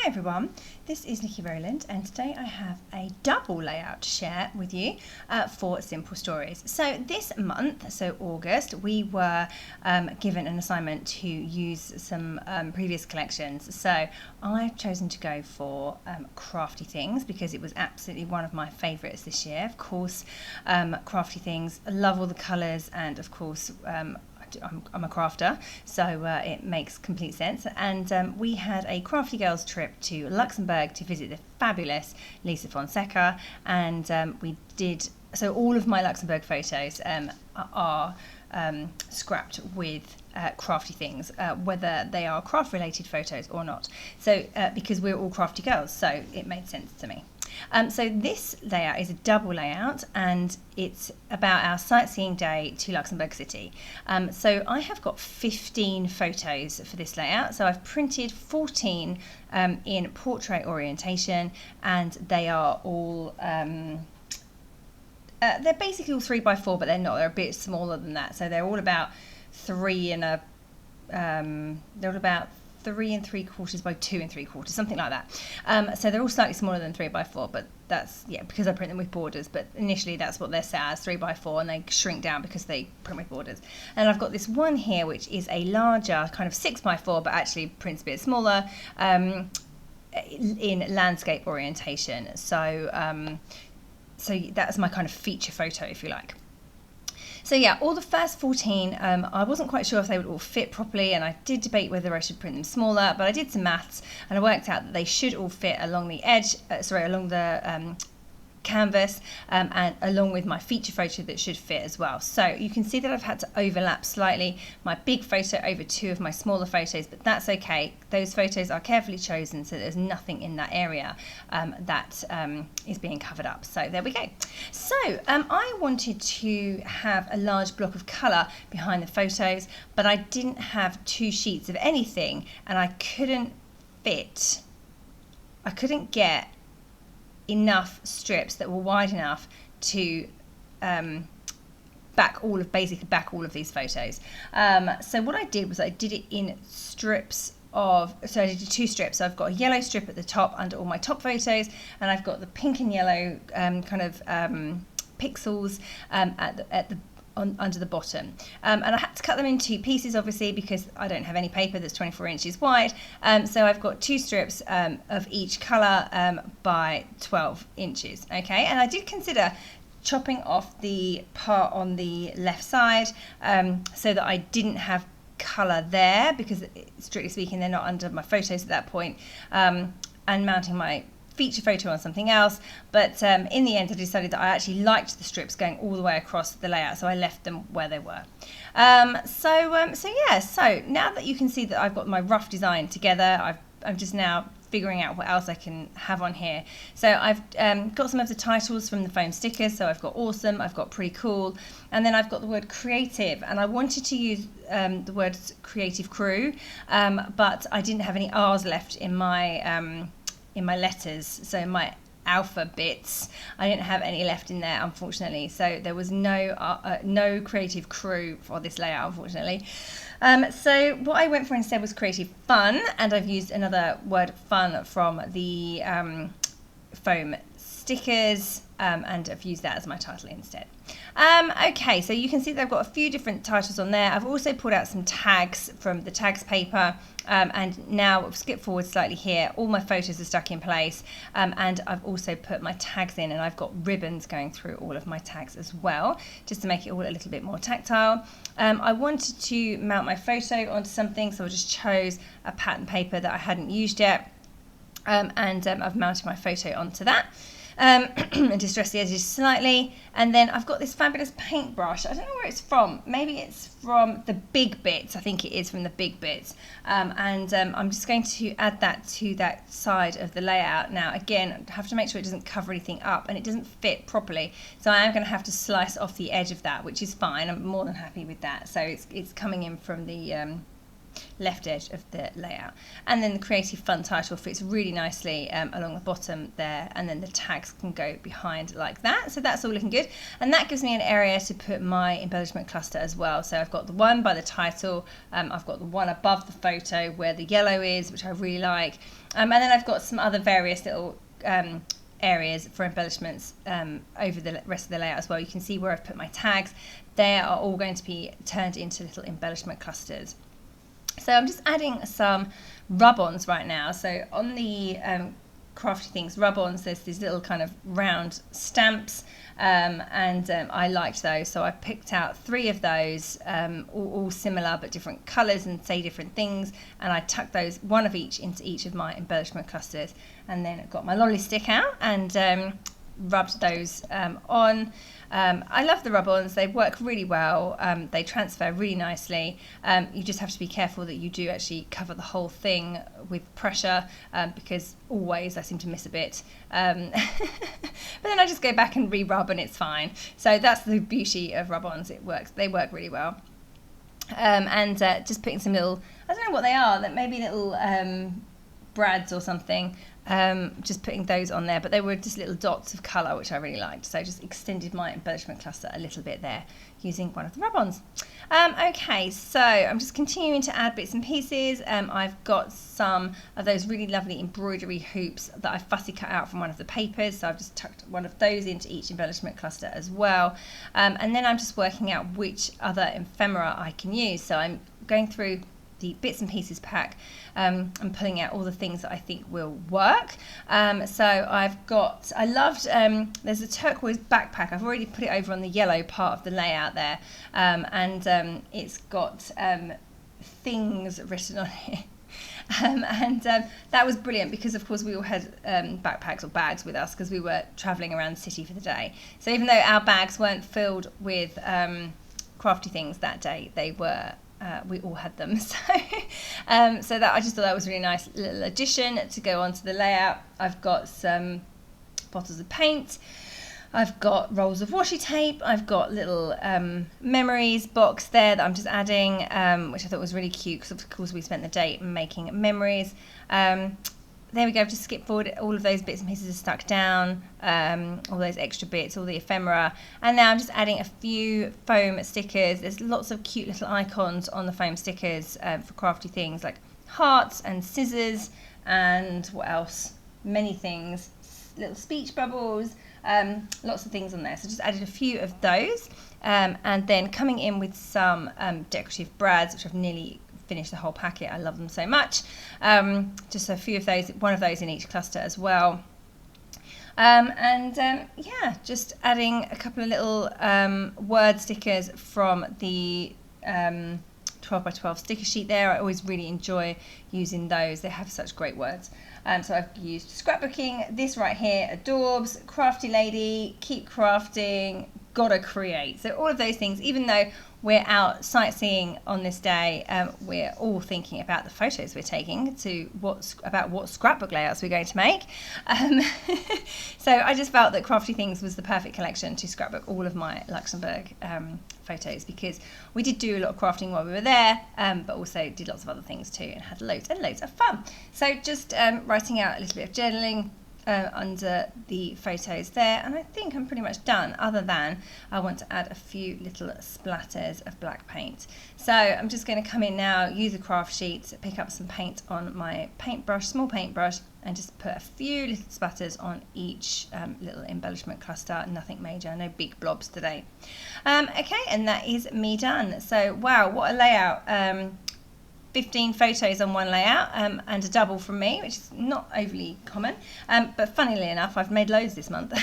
Hi everyone, this is Nikki Rowland and today I have a double layout to share with you for Simple Stories. So this month, so August, we were given an assignment to use some previous collections. So I've chosen to go for Crafty Things because it was absolutely one of my favourites this year. Of course, Crafty Things, I love all the colours, and of course I'm a crafter, so it makes complete sense. And we had a Crafty Girls trip to Luxembourg to visit the fabulous Lisa Fonseca, and we did, so all of my Luxembourg photos are scrapped with Crafty Things, whether they are craft related photos or not. So because we're all crafty girls, so it made sense to me. So this layout is a double layout and it's about our sightseeing day to Luxembourg City. So I have got 15 photos for this layout. So I've printed 14 in portrait orientation, and they are all they're basically all 3x4, but they're not. They're a bit smaller than that. So they're all about 3 3¾ by 2 3/4, something like that. So they're all slightly smaller than 3x4, but that's, yeah, because I print them with borders. But initially that's what they're set as, 3x4, and they shrink down because they print with borders. And I've got this one here which is a larger kind of 6x4, but actually prints a bit smaller, in landscape orientation. So so that's my kind of feature photo, if you like. So yeah, all the first 14, I wasn't quite sure if they would all fit properly, and I did debate whether I should print them smaller, but I did some maths and I worked out that they should all fit along the edge, along the canvas, and along with my feature photo that should fit as well. So you can see that I've had to overlap slightly my big photo over 2 of my smaller photos, but that's okay. Those photos are carefully chosen so there's nothing in that area that is being covered up. So there we go. So I wanted to have a large block of colour behind the photos, but I didn't have 2 sheets of anything, and I couldn't get enough strips that were wide enough to back all of these photos. So what I did was I did it in strips of, so I did 2 strips. So I've got a yellow strip at the top under all my top photos, and I've got the pink and yellow kind of pixels under the bottom, and I had to cut them in 2 pieces, obviously, because I don't have any paper that's 24 inches wide. So I've got 2 strips of each colour by 12 inches. Okay, and I did consider chopping off the part on the left side so that I didn't have colour there, because strictly speaking they're not under my photos at that point, and mounting my feature photo on something else. But in the end I decided that I actually liked the strips going all the way across the layout, so I left them where they were. So now that you can see that I've got my rough design together, I'm just now figuring out what else I can have on here. So I've got some of the titles from the foam stickers. So I've got awesome, I've got pretty cool, and then I've got the word creative, and I wanted to use the words creative crew, but I didn't have any R's left in my letters, so in my alpha bits I didn't have any left in there, unfortunately. So there was no creative crew for this layout, unfortunately. So what I went for instead was creative fun, and I've used another word, fun, from the foam stickers, and I've used that as my title instead. Okay, so you can see that I've got a few different titles on there. I've also pulled out some tags from the tags paper, and now I've skipped forward slightly here. All my photos are stuck in place, and I've also put my tags in, and I've got ribbons going through all of my tags as well, just to make it all a little bit more tactile. I wanted to mount my photo onto something, so I just chose a pattern paper that I hadn't used yet, and I've mounted my photo onto that. And distress the edges slightly, and then I've got this fabulous paintbrush. I don't know where it's from. Maybe it's from the Big Bits. I think it is from the Big Bits, and I'm just going to add that to that side of the layout. Now again, I have to make sure it doesn't cover anything up and it doesn't fit properly, so I am going to have to slice off the edge of that, which is fine. I'm more than happy with that. So it's coming in from the left edge of the layout. And then the creative fun title fits really nicely along the bottom there, and then the tags can go behind like that. So that's all looking good, and that gives me an area to put my embellishment cluster as well. So I've got the one by the title, I've got the one above the photo where the yellow is, which I really like, and then I've got some other various little areas for embellishments over the rest of the layout as well. You can see where I've put my tags. They are all going to be turned into little embellishment clusters. So I'm just adding some rub-ons right now. So on the Crafty Things rub-ons, there's these little kind of round stamps, and I liked those, so I picked out 3 of those, all similar but different colours and say different things, and I tucked those, one of each, into each of my embellishment clusters, and then got my lolly stick out and rubbed those on. I love the rub-ons, they work really well, they transfer really nicely. You just have to be careful that you do actually cover the whole thing with pressure, because always I seem to miss a bit. But then I just go back and re-rub and it's fine. So that's the beauty of rub-ons, it works, they work really well. And just putting some little, I don't know what they are, that maybe little brads or something, just putting those on there, but they were just little dots of colour which I really liked, so I just extended my embellishment cluster a little bit there using one of the rub-ons. Okay, so I'm just continuing to add bits and pieces. I've got some of those really lovely embroidery hoops that I fussy cut out from one of the papers, so I've just tucked one of those into each embellishment cluster as well, and then I'm just working out which other ephemera I can use. So I'm going through the bits and pieces pack and pulling out all the things that I think will work. So I loved, there's a turquoise backpack. I've already put it over on the yellow part of the layout there, and it's got things written on it. That was brilliant because of course we all had backpacks or bags with us because we were travelling around the city for the day. So even though our bags weren't filled with crafty things that day, they were we all had them, so that I just thought that was a really nice little addition to go onto the layout. I've got some bottles of paint, I've got rolls of washi tape, I've got little memories box there that I'm just adding, which I thought was really cute because of course we spent the day making memories. There we go, I've just skipped forward, all of those bits and pieces are stuck down, all those extra bits, all the ephemera, and now I'm just adding a few foam stickers. There's lots of cute little icons on the foam stickers for crafty things like hearts and scissors and what else, many things, little speech bubbles, lots of things on there, so just added a few of those, and then coming in with some decorative brads, which I've nearly finished the whole packet. I love them so much. Just a few of those, one of those in each cluster as well. Yeah, just adding a couple of little word stickers from the 12 by 12 sticker sheet there. I always really enjoy using those. They have such great words. So I've used scrapbooking, this right here, adorbs, crafty lady, keep crafting, gotta create. So all of those things, even though we're out sightseeing on this day, we're all thinking about the photos we're taking about what scrapbook layouts we're going to make. So I just felt that Crafty Things was the perfect collection to scrapbook all of my Luxembourg photos, because we did do a lot of crafting while we were there, but also did lots of other things too and had loads and loads of fun. So just writing out a little bit of journaling under the photos there, and I think I'm pretty much done, other than I want to add a few little splatters of black paint. So I'm just going to come in now, use a craft sheet, pick up some paint on my paintbrush, small paintbrush, and just put a few little splatters on each little embellishment cluster. Nothing major, no big blobs today. Okay, and that is me done. So wow, what a layout. 15 photos on one layout, and a double from me, which is not overly common, but funnily enough I've made loads this month.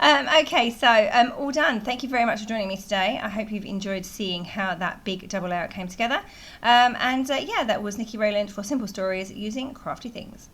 Okay, so all done. Thank you very much for joining me today. I hope you've enjoyed seeing how that big double layout came together, yeah, that was Nikki Rowland for Simple Stories using Crafty Things.